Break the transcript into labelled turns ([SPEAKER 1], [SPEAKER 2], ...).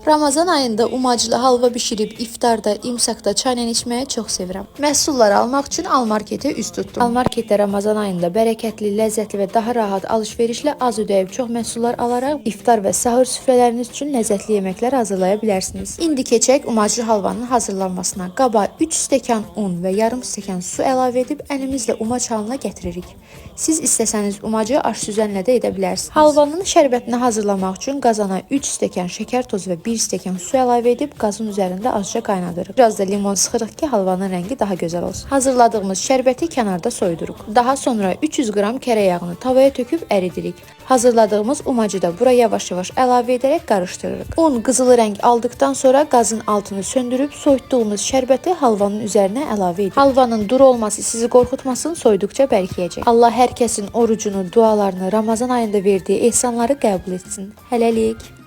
[SPEAKER 1] Ramazan ayında umaclı halva bişirib iftarda, imsakda çayla içməyi çox sevirəm. Məhsulları almaq üçün Almarketə üz tutdum. Almarketdə Ramazan ayında bərəkətli, ləzzətli və daha rahat alış-verişlə az ödəyib çox məhsullar alaraq iftar və sahur süfrələriniz üçün ləzzətli yeməklər hazırlaya bilərsiniz. İndi keçək umaclı halvanın hazırlanmasına. Qaba 3 stəkan un və yarım stəkan su əlavə edib əlimizlə umac halına gətiririk. Siz istəsəniz umacı aş süzənlə də edə bilərsiniz. Halvanın şərbətini hazırlamaq üçün qazana 3 stəkan şəkər tozu və 1 stəkan su əlavə edib qazın üzərində azca qaynadırıq. Biraz da limon sıxırıq ki, halvanın rəngi daha gözəl olsun. Hazırladığımız şərbəti kənarda soyuduruq. Daha sonra 300 qram kərə yağını tavaya töküb əridirik. Hazırladığımız umacı da bura yavaş-yavaş əlavə edərək qarışdırırıq. Un qızılı rəng aldıqdan sonra qazın altını söndürüb soyutduğumuz şərbəti halvanın üzərinə əlavə edirik. Halvanın duru olması sizi qorxutmasın, soyduqca bərkiyəcək. Allah hər kəsin orucunu, dualarını, Ramazan ayında verdiyi ehsanları qəbul etsin. Hələlik.